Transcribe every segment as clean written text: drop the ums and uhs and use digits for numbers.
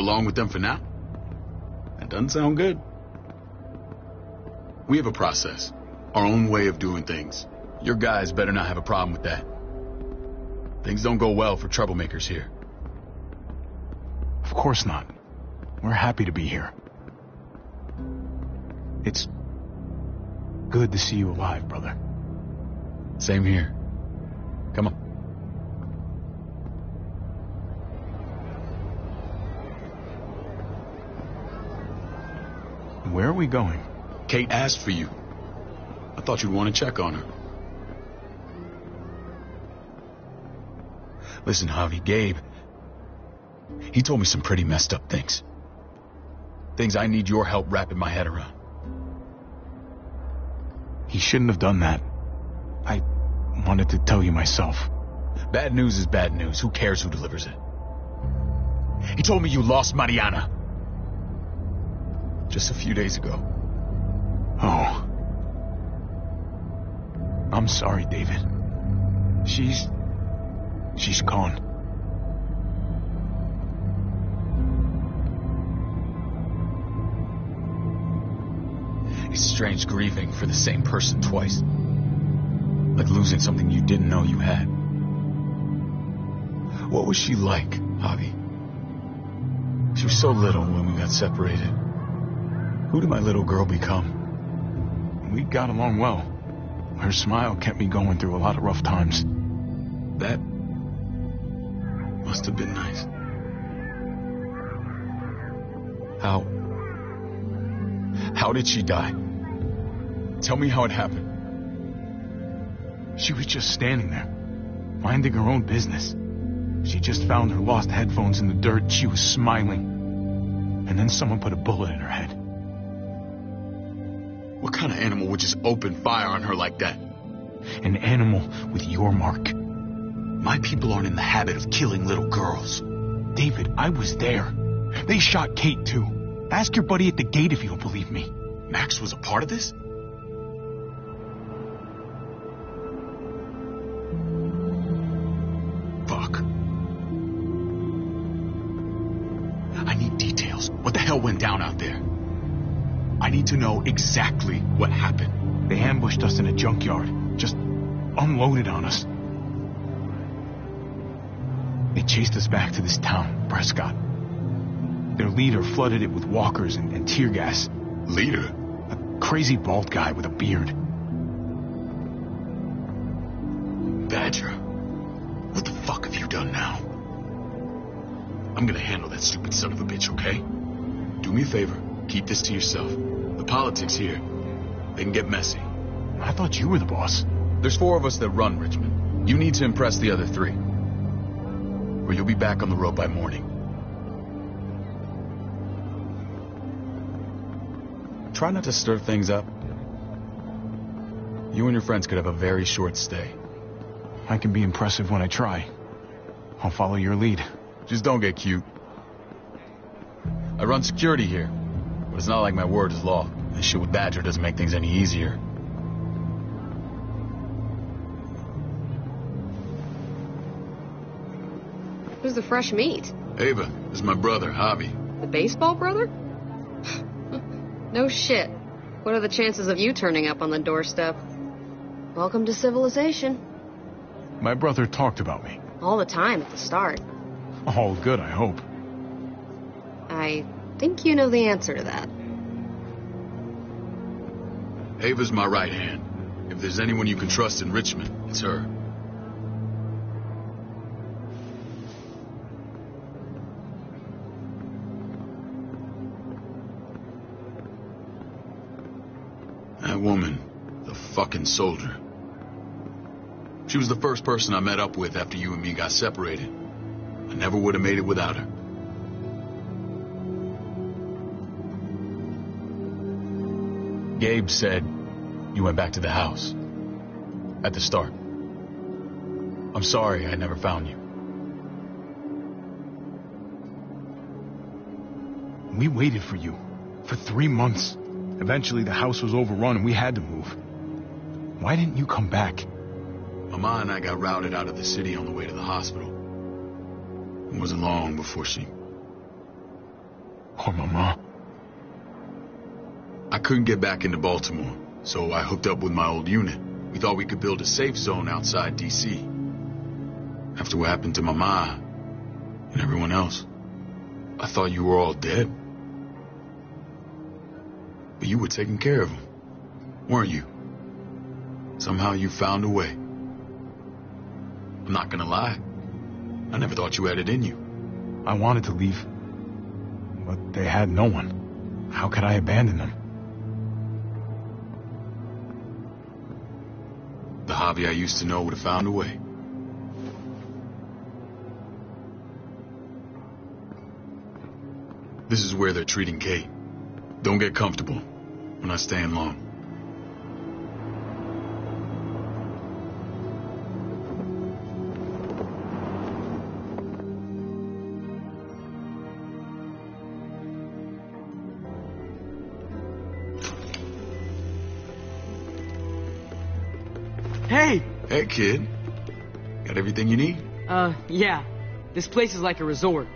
along with them for now? That doesn't sound good. We have a process, our own way of doing things. Your guys better not have a problem with that. Things don't go well for troublemakers here. Of course not. We're happy to be here. It's good to see you alive, brother. Same here. Come on. Where are we going? Kate asked for you. I thought you'd want to check on her. Listen, Javi, Gabe, he told me some pretty messed up things. Things I need your help wrapping my head around. He shouldn't have done that. I wanted to tell you myself. Bad news is bad news. Who cares who delivers it? He told me you lost Mariana. Just a few days ago. Oh. I'm sorry, David. She's gone. It's strange grieving for the same person twice. Like losing something you didn't know you had. What was she like, Javi? She was so little when we got separated. Who did my little girl become? We got along well. Her smile kept me going through a lot of rough times. That must have been nice. How did she die? Tell me how it happened. She was just standing there, minding her own business. She just found her lost headphones in the dirt. She was smiling. And then someone put a bullet in her head. What kind of animal would just open fire on her like that? An animal with your mark. My people aren't in the habit of killing little girls. David, I was there. They shot Kate, too. Ask your buddy at the gate if you don't believe me. Max was a part of this? Fuck. I need details. What the hell went down out there? I need to know exactly what happened. They ambushed us in a junkyard. Just unloaded on us. They chased us back to this town, Prescott. Their leader flooded it with walkers and tear gas. Leader? A crazy bald guy with a beard. Badger, what the fuck have you done now? I'm gonna handle that stupid son of a bitch, okay? Do me a favor, keep this to yourself. The politics here, they can get messy. I thought you were the boss. There's 4 of us that run Richmond. You need to impress the other 3. Or you'll be back on the road by morning. Try not to stir things up. You and your friends could have a very short stay. I can be impressive when I try. I'll follow your lead. Just don't get cute. I run security here, but it's not like my word is law. This shit with Badger doesn't make things any easier. Who's the fresh meat? Ava, this is my brother, Javi. The baseball brother? No shit. What are the chances of you turning up on the doorstep? Welcome to civilization. My brother talked about me. All the time at the start. All good, I hope. I think you know the answer to that. Ava's my right hand. If there's anyone you can trust in Richmond, it's her. That woman, the fucking soldier. She was the first person I met up with after you and me got separated. I never would have made it without her. Gabe said you went back to the house. At the start. I'm sorry I never found you. We waited for you. For 3 months. Eventually the house was overrun and we had to move. Why didn't you come back? Mama and I got routed out of the city on the way to the hospital. It wasn't long before she Or Mama. I couldn't get back into Baltimore, so I hooked up with my old unit. We thought we could build a safe zone outside D.C. After what happened to Mama and everyone else, I thought you were all dead. But you were taking care of them, weren't you? Somehow you found a way. I'm not gonna lie. I never thought you had it in you. I wanted to leave, but they had no one. How could I abandon them? The Javi I used to know would have found a way. This is where they're treating Kate. Don't get comfortable. We're not staying long. Hey! Hey, kid. Got everything you need? Yeah. This place is like a resort.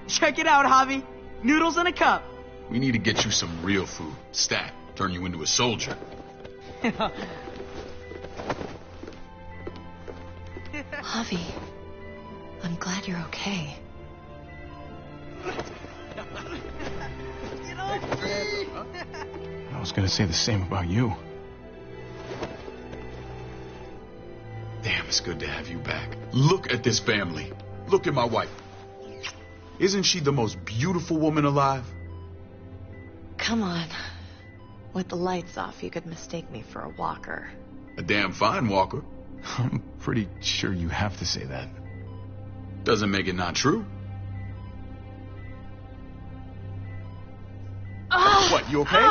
Check it out, Javi. Noodles in a cup. We need to get you some real food. Stat. Turn you into a soldier. Javi, I'm glad you're okay. I was gonna say the same about you. Damn, it's good to have you back. Look at this family. Look at my wife. Isn't she the most beautiful woman alive? Come on. With the lights off, you could mistake me for a walker. A damn fine walker. I'm pretty sure you have to say that. Doesn't make it not true. What, you okay?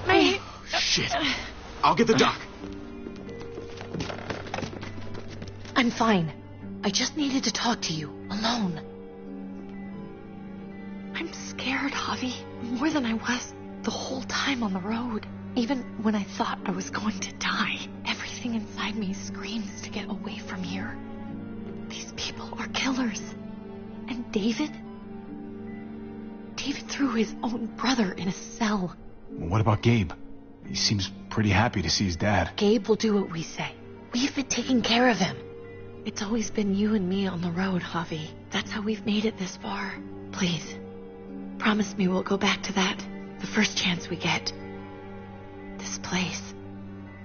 My... Shit. I'll get the doc. I'm fine. I just needed to talk to you, alone. I'm scared, Javi. More than I was the whole time on the road. Even when I thought I was going to die, everything inside me screams to get away from here. These people are killers. And David? David threw his own brother in a cell. What about Gabe? He seems pretty happy to see his dad. Gabe will do what we say. We've been taking care of him. It's always been you and me on the road, Javi. That's how we've made it this far. Please, promise me we'll go back to that the first chance we get. This place,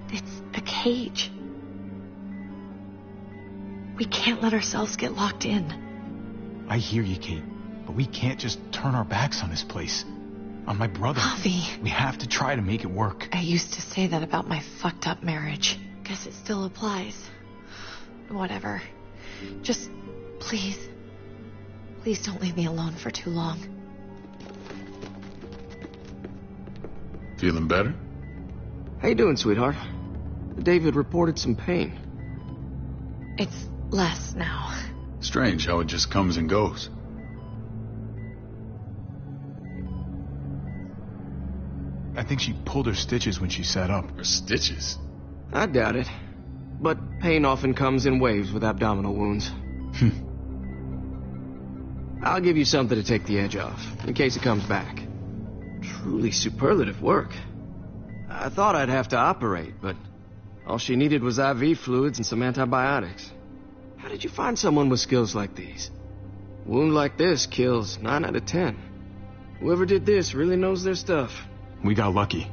it's a cage. We can't let ourselves get locked in. I hear you, Kate, but we can't just turn our backs on this place. On my brother. Javi. We have to try to make it work. I used to say that about my fucked up marriage. Guess it still applies. Whatever. Just, please don't leave me alone for too long. Feeling better? How you doing, sweetheart? David reported some pain. It's less now. Strange how it just comes and goes. I think she pulled her stitches when she sat up. Her stitches? I doubt it. But pain often comes in waves with abdominal wounds. I'll give you something to take the edge off, in case it comes back. Truly superlative work. I thought I'd have to operate, but all she needed was IV fluids and some antibiotics. How did you find someone with skills like these? A wound like this kills 9 out of 10. Whoever did this really knows their stuff. We got lucky.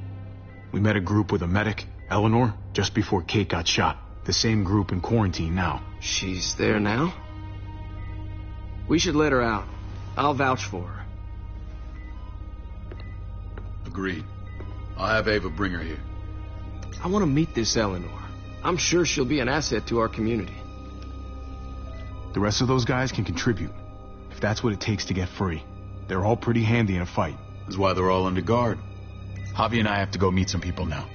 We met a group with a medic, Eleanor, just before Kate got shot. The same group in quarantine now. She's there now? We should let her out. I'll vouch for her. Agreed. I'll have Ava bring her here. I want to meet this Eleanor. I'm sure she'll be an asset to our community. The rest of those guys can contribute, if that's what it takes to get free. They're all pretty handy in a fight. That's why they're all under guard. Javi and I have to go meet some people now.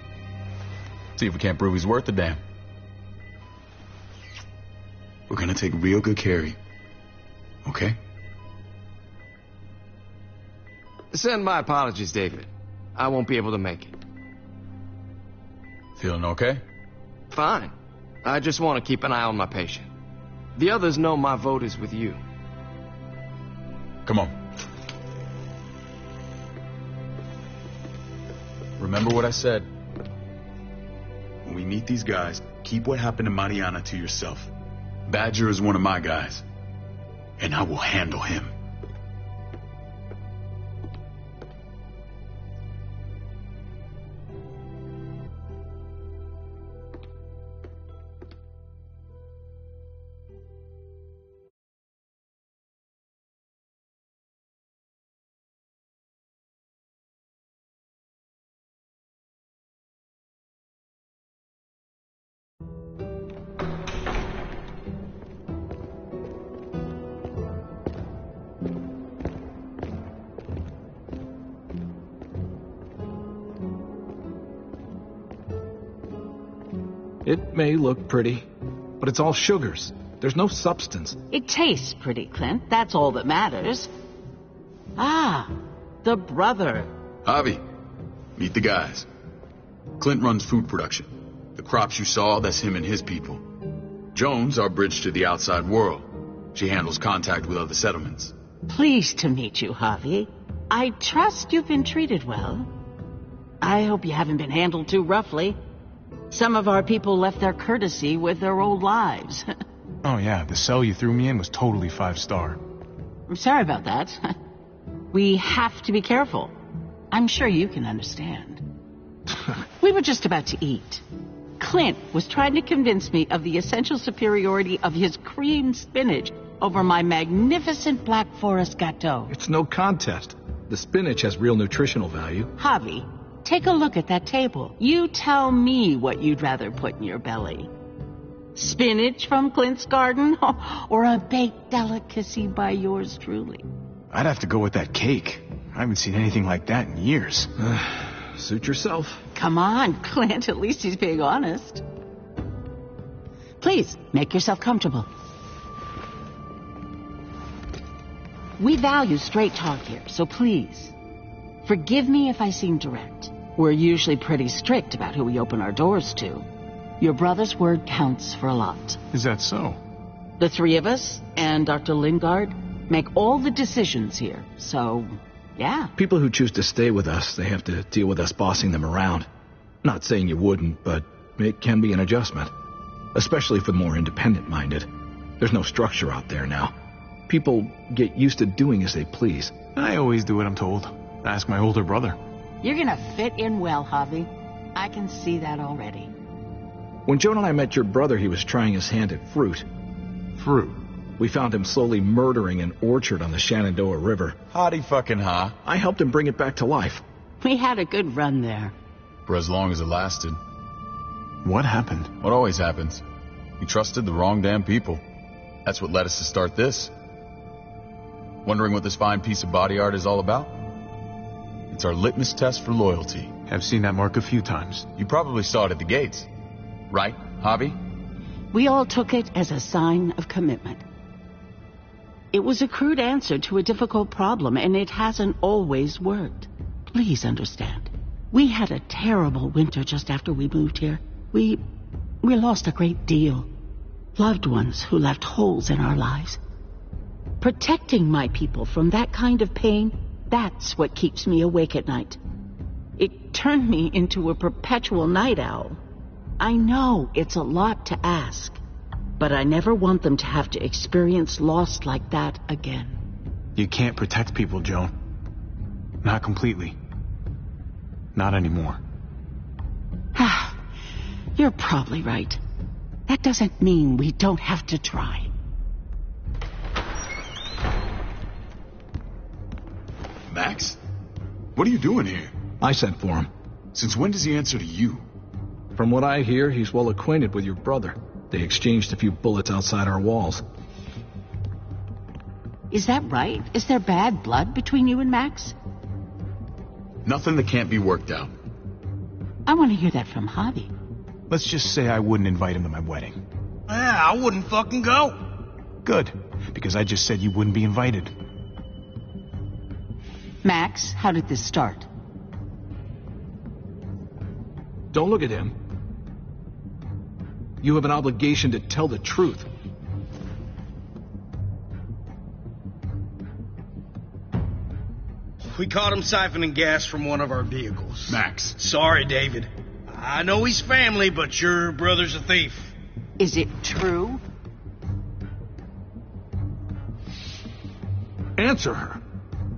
See if we can't prove he's worth a damn. We're gonna take real good care of you. Okay? Send my apologies, David. I won't be able to make it. Feeling okay? Fine. I just want to keep an eye on my patient. The others know my vote is with you. Come on. Remember what I said. When we meet these guys, keep what happened to Mariana to yourself. Badger is one of my guys, and I will handle him. It may look pretty, but it's all sugars. There's no substance. It tastes pretty, Clint. That's all that matters. Ah, the brother. Javi, meet the guys. Clint runs food production. The crops you saw, that's him and his people. Jones, our bridge to the outside world. She handles contact with other settlements. Pleased to meet you, Javi. I trust you've been treated well. I hope you haven't been handled too roughly. Some of our people left their courtesy with their old lives. Oh yeah, the cell you threw me in was totally 5-star. I'm sorry about that. We have to be careful. I'm sure you can understand. We were just about to eat. Clint was trying to convince me of the essential superiority of his cream spinach over my magnificent Black Forest gâteau. It's no contest. The spinach has real nutritional value. Javi, take a look at that table. You tell me what you'd rather put in your belly. Spinach from Clint's garden or a baked delicacy by yours truly? I'd have to go with that cake. I haven't seen anything like that in years. Suit yourself. Come on, Clint. At least he's being honest. Please, make yourself comfortable. We value straight talk here, so please, forgive me if I seem direct. We're usually pretty strict about who we open our doors to. Your brother's word counts for a lot. Is that so? The three of us and Dr. Lingard make all the decisions here, so, yeah. People who choose to stay with us, they have to deal with us bossing them around. Not saying you wouldn't, but it can be an adjustment. Especially for the more independent-minded. There's no structure out there now. People get used to doing as they please. I always do what I'm told. Ask my older brother. You're gonna fit in well, Javi. I can see that already. When Joan and I met your brother, he was trying his hand at fruit. Fruit? We found him slowly murdering an orchard on the Shenandoah River. Howdy fucking ha. I helped him bring it back to life. We had a good run there. For as long as it lasted. What happened? What always happens. We trusted the wrong damn people. That's what led us to start this. Wondering what this fine piece of body art is all about? It's our litmus test for loyalty. I've seen that mark a few times. You probably saw it at the gates. Right, Javi? We all took it as a sign of commitment. It was a crude answer to a difficult problem, and it hasn't always worked. Please understand. We had a terrible winter just after we moved here. We lost a great deal. Loved ones who left holes in our lives. Protecting my people from that kind of pain, that's what keeps me awake at night. It turned me into a perpetual night owl. I know it's a lot to ask, but I never want them to have to experience loss like that again. You can't protect people, Joan. Not completely. Not anymore. You're probably right. That doesn't mean we don't have to try. Max? What are you doing here? I sent for him. Since when does he answer to you? From what I hear, he's well acquainted with your brother. They exchanged a few bullets outside our walls. Is that right? Is there bad blood between you and Max? Nothing that can't be worked out. I want to hear that from Javi. Let's just say I wouldn't invite him to my wedding. I wouldn't fucking go. Good, because I just said you wouldn't be invited. Max, how did this start? Don't look at him. You have an obligation to tell the truth. We caught him siphoning gas from one of our vehicles. Max. Sorry, David. I know he's family, but your brother's a thief. Is it true? Answer her.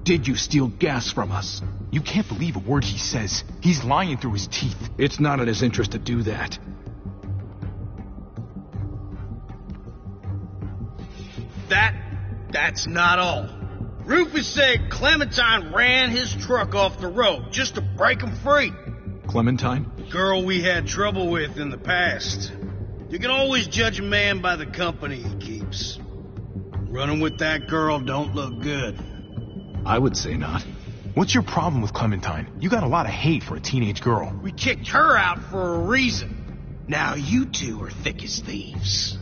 Did you steal gas from us? You can't believe a word he says. He's lying through his teeth. It's not in his interest to do that. That's not all. Rufus said Clementine ran his truck off the road just to break him free. Clementine? Girl we had trouble with in the past. You can always judge a man by the company he keeps. Running with that girl don't look good. I would say not. What's your problem with Clementine? You got a lot of hate for a teenage girl. We kicked her out for a reason. Now you two are thick as thieves.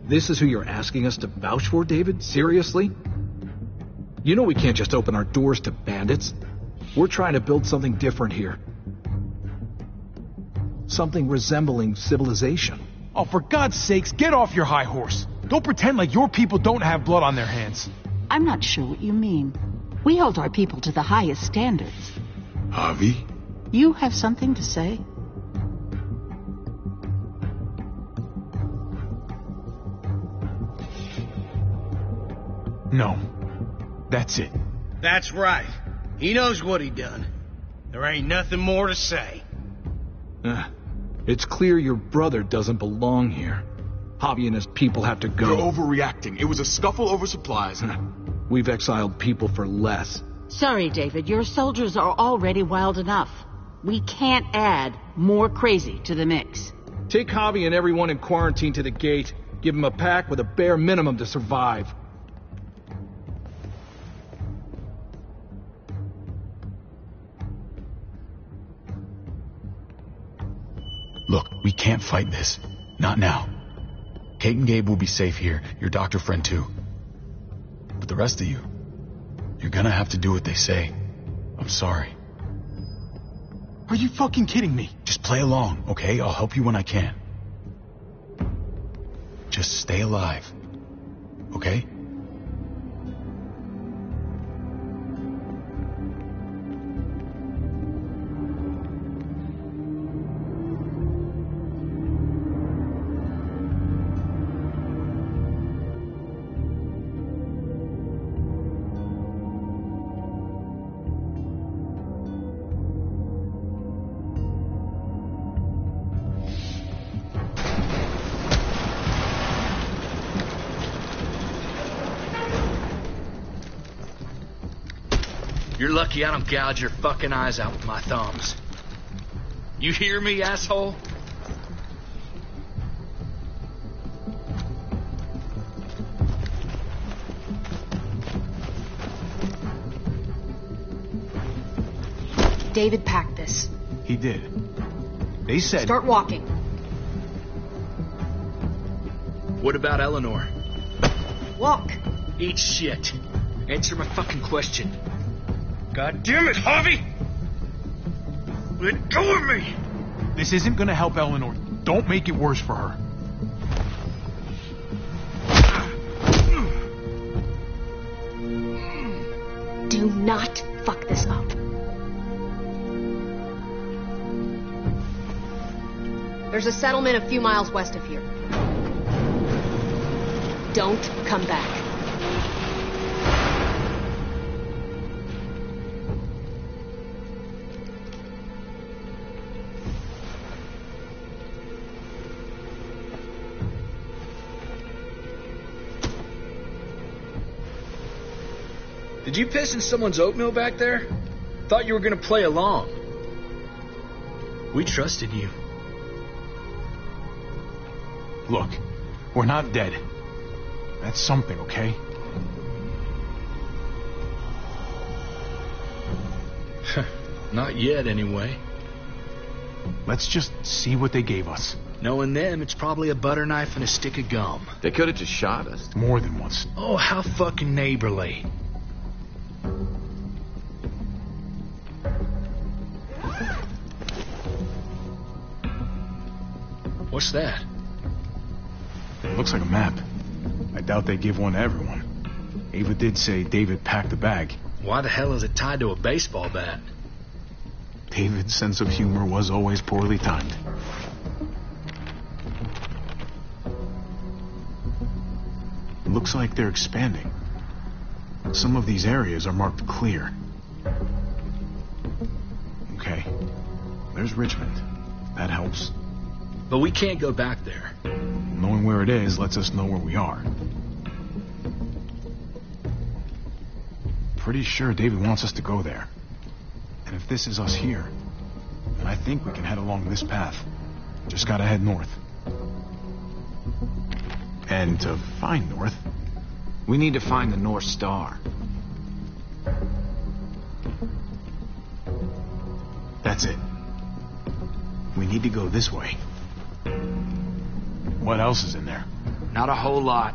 This is who you're asking us to vouch for, David? Seriously? You know we can't just open our doors to bandits. We're trying to build something different here. Something resembling civilization. Oh, for God's sakes, get off your high horse. Don't pretend like your people don't have blood on their hands. I'm not sure what you mean. We hold our people to the highest standards. Javi? You have something to say? No. That's it. That's right. He knows what he done. There ain't nothing more to say. It's clear your brother doesn't belong here. Javi and his people have to go. You're overreacting. It was a scuffle over supplies. We've exiled people for less. Sorry, David. Your soldiers are already wild enough. We can't add more crazy to the mix. Take Javi and everyone in quarantine to the gate. Give them a pack with a bare minimum to survive. Look, we can't fight this. Not now. Kate and Gabe will be safe here. Your doctor friend too. But the rest of you, you're gonna have to do what they say. I'm sorry. Are you fucking kidding me? Just play along, okay? I'll help you when I can. Just stay alive. Okay? You're lucky I don't gouge your fucking eyes out with my thumbs. You hear me, asshole? David packed this. He did. They said... Start walking. What about Eleanor? Walk. Eat shit. Answer my fucking question. God damn it, Javi! Let go of me! This isn't gonna help Eleanor. Don't make it worse for her. Do not fuck this up. There's a settlement a few miles west of here. Don't come back. Did you piss in someone's oatmeal back there? Thought you were gonna play along. We trusted you. Look, we're not dead. That's something, okay? Not yet, anyway. Let's just see what they gave us. Knowing them, it's probably a butter knife and a stick of gum. They could have just shot us. More than once. Oh, how fucking neighborly. What's that? Looks like a map. I doubt they give one to everyone. Ava did say David packed the bag. Why the hell is it tied to a baseball bat? David's sense of humor was always poorly timed. Looks like they're expanding. Some of these areas are marked clear. Okay. There's Richmond. That helps. But we can't go back there. Knowing where it is lets us know where we are. Pretty sure David wants us to go there. And if this is us here, then I think we can head along this path. Just gotta head north. And to find north, We need to find the North Star. that's it. We need to go this way. What else is in there? Not a whole lot.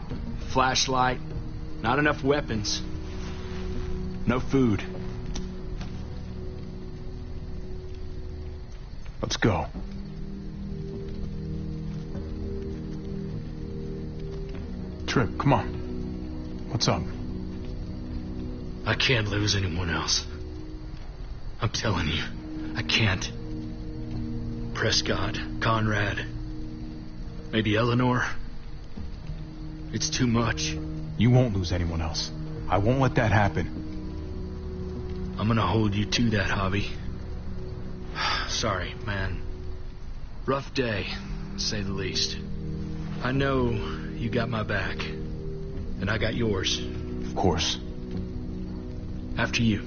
Flashlight. Not enough weapons. No food. Let's go. Trip, come on. What's up? I can't lose anyone else. I'm telling you, I can't. Prescott, Conrad, maybe Eleanor. It's too much. You won't lose anyone else. I won't let that happen. I'm gonna hold you to that, Javi. Sorry, man. Rough day, to say the least. I know you got my back, and I got yours. Of course. After you.